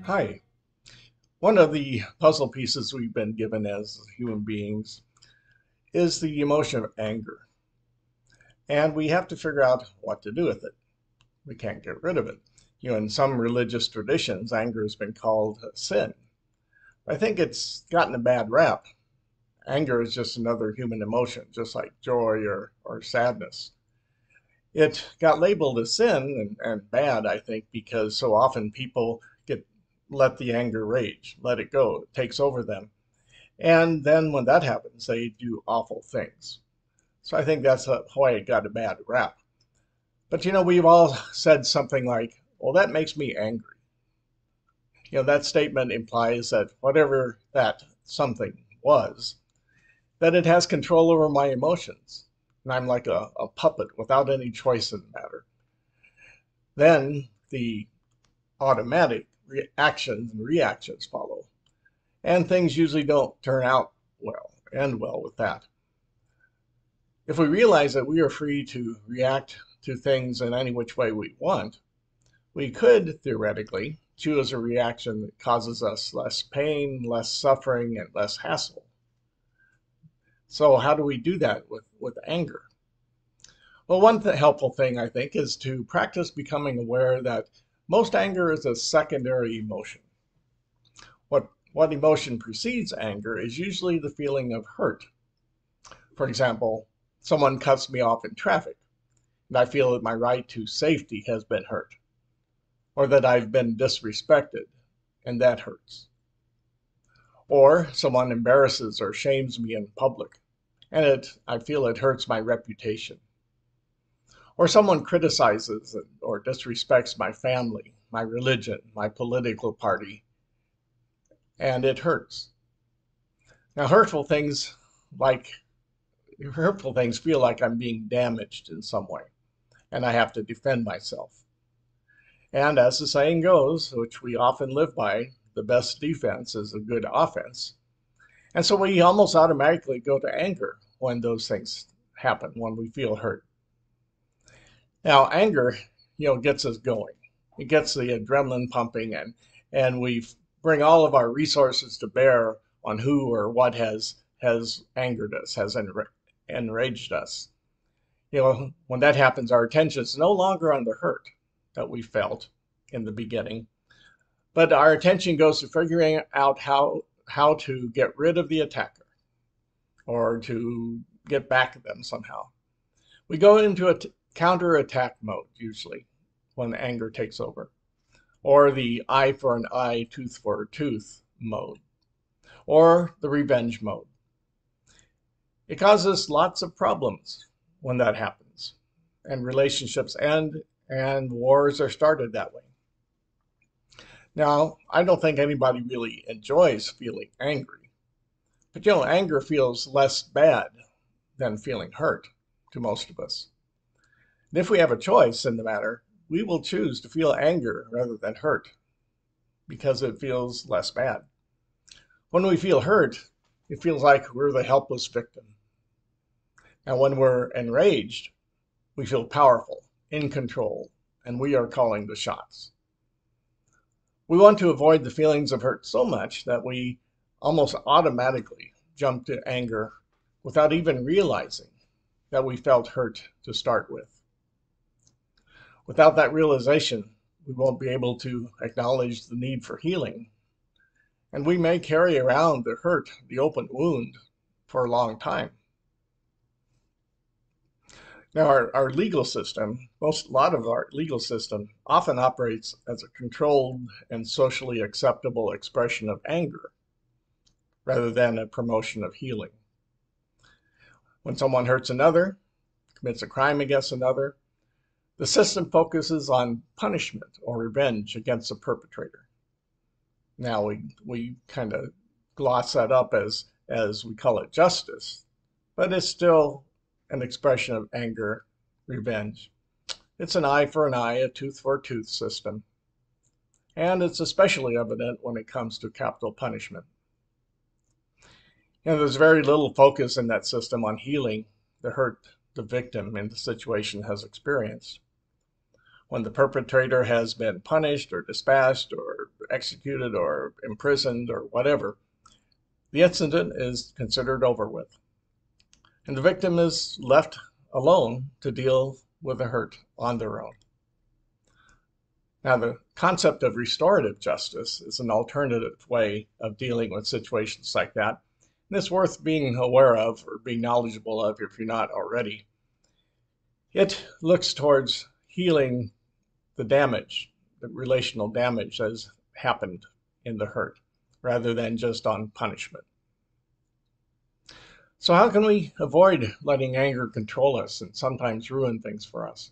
Hi. One of the puzzle pieces we've been given as human beings is the emotion of anger, and we have to figure out what to do with it. We can't get rid of it. In some religious traditions, anger has been called a sin. I think it's gotten a bad rap. Anger is just another human emotion, just like joy or sadness. It got labeled a sin and bad, I think, because so often people let the anger rage, let it go, it takes over them. And then when that happens, they do awful things. So I think that's why it got a bad rap. But we've all said something like, well, that makes me angry. That statement implies that whatever that something was, that it has control over my emotions. And I'm like a puppet without any choice in the matter. Then the automatic actions and reactions follow. And things usually don't turn out end well with that. If we realize that we are free to react to things in any which way we want, we could theoretically choose a reaction that causes us less pain, less suffering, and less hassle. So how do we do that with anger? Well, one helpful thing, I think, is to practice becoming aware that most anger is a secondary emotion. What emotion precedes anger is usually the feeling of hurt. For example, someone cuts me off in traffic, and I feel that my right to safety has been hurt, or that I've been disrespected, and that hurts. Or someone embarrasses or shames me in public, and I feel it hurts my reputation. Or someone criticizes or disrespects my family, my religion, my political party, and it hurts. Now, like hurtful things feel like I'm being damaged in some way, and I have to defend myself. And as the saying goes, which we often live by, the best defense is a good offense. And so we almost automatically go to anger when those things happen, when we feel hurt. Now, anger, gets us going. It gets the adrenaline pumping, and we bring all of our resources to bear on who or what has angered us, has enraged us. When that happens, our attention is no longer on the hurt that we felt in the beginning, but our attention goes to figuring out how to get rid of the attacker or to get back at them somehow. We go into a counterattack mode usually when anger takes over, or the eye for an eye, tooth for a tooth mode, or the revenge mode. It causes lots of problems when that happens, and relationships end, and wars are started that way. Now, I don't think anybody really enjoys feeling angry, but anger feels less bad than feeling hurt to most of us. And if we have a choice in the matter, we will choose to feel anger rather than hurt because it feels less bad. When we feel hurt, it feels like we're the helpless victim. And when we're enraged, we feel powerful, in control, and we are calling the shots. We want to avoid the feelings of hurt so much that we almost automatically jump to anger without even realizing that we felt hurt to start with. Without that realization, we won't be able to acknowledge the need for healing, and we may carry around the hurt, the open wound, for a long time. Now, our legal system, a lot of our legal system often operates as a controlled and socially acceptable expression of anger rather than a promotion of healing. When someone hurts another, commits a crime against another, the system focuses on punishment or revenge against the perpetrator. Now, we kind of gloss that up as we call it justice, but it's still an expression of anger, revenge. It's an eye for an eye, a tooth for a tooth system. And it's especially evident when it comes to capital punishment. There's very little focus in that system on healing the hurt the victim in the situation has experienced. When the perpetrator has been punished or dispatched or executed or imprisoned or whatever, the incident is considered over with. And the victim is left alone to deal with the hurt on their own. Now, the concept of restorative justice is an alternative way of dealing with situations like that. And it's worth being aware of or being knowledgeable of if you're not already. It looks towards healing the damage, the relational damage that has happened in the hurt, rather than just on punishment. So how can we avoid letting anger control us and sometimes ruin things for us?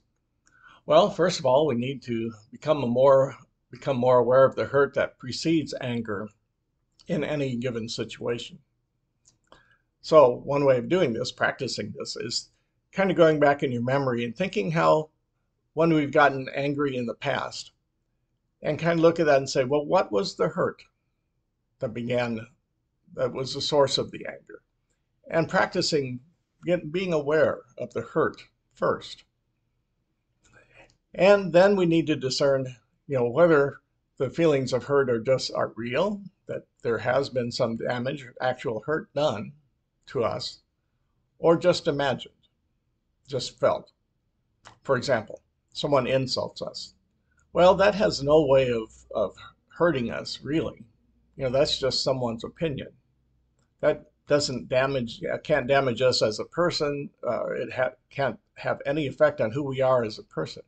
Well, first of all, we need to become more aware of the hurt that precedes anger in any given situation. So one way of doing this, practicing this, is kind of going back in your memory and thinking how when we've gotten angry in the past, and kind of look at that and say, well, what was the hurt that was the source of the anger? And practicing being aware of the hurt first. And then we need to discern, whether the feelings of hurt are real, that there has been some damage, actual hurt done to us, or just imagined, just felt. For example, someone insults us. Well, that has no way of hurting us, really. That's just someone's opinion. That can't damage us as a person. It can't have any effect on who we are as a person.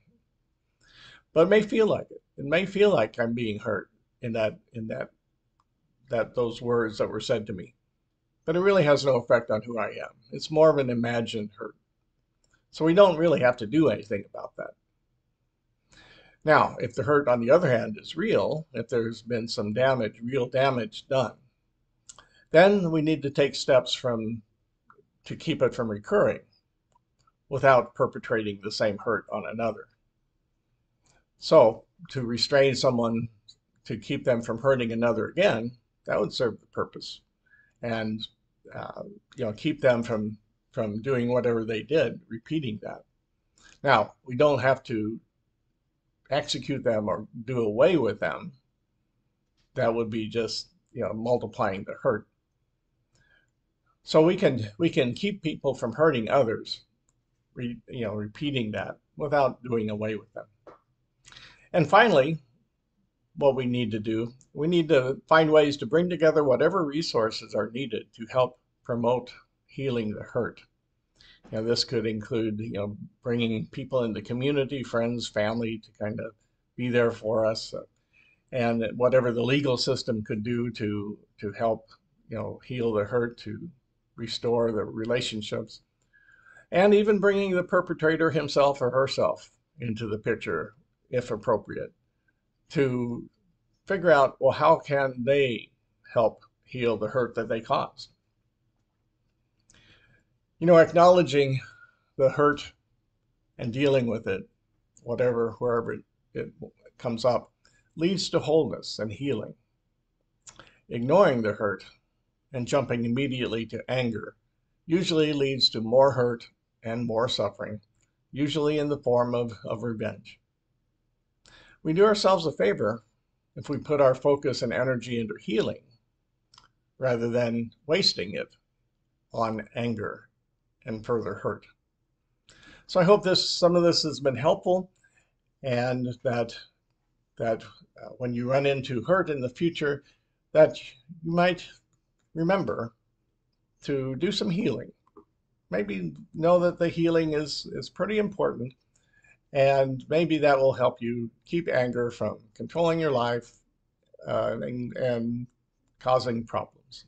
But it may feel like it. It may feel like I'm being hurt in those words that were said to me. But it really has no effect on who I am. It's more of an imagined hurt. So we don't really have to do anything about that. Now, if the hurt, on the other hand, is real, if there's been some real damage done, then we need to take steps to keep it from recurring without perpetrating the same hurt on another. So to restrain someone, to keep them from hurting another again, that would serve the purpose, and keep them from doing whatever they did, repeating that. Now, we don't have to execute them or do away with them. That would be just multiplying the hurt. So we can keep people from hurting others, repeating that without doing away with them. And finally, what we need to do, we need to find ways to bring together whatever resources are needed to help promote healing the hurt. This could include, bringing people in the community, friends, family, to kind of be there for us, and whatever the legal system could do to help, heal the hurt, to restore the relationships, and even bringing the perpetrator himself or herself into the picture, if appropriate, to figure out, well, how can they help heal the hurt that they caused? Acknowledging the hurt and dealing with it, wherever it comes up, leads to wholeness and healing. Ignoring the hurt and jumping immediately to anger usually leads to more hurt and more suffering, usually in the form of revenge. We do ourselves a favor if we put our focus and energy into healing rather than wasting it on anger and further hurt. So I hope some of this has been helpful, and that when you run into hurt in the future, that you might remember to do some healing. Maybe know that the healing is pretty important, and maybe that will help you keep anger from controlling your life and causing problems.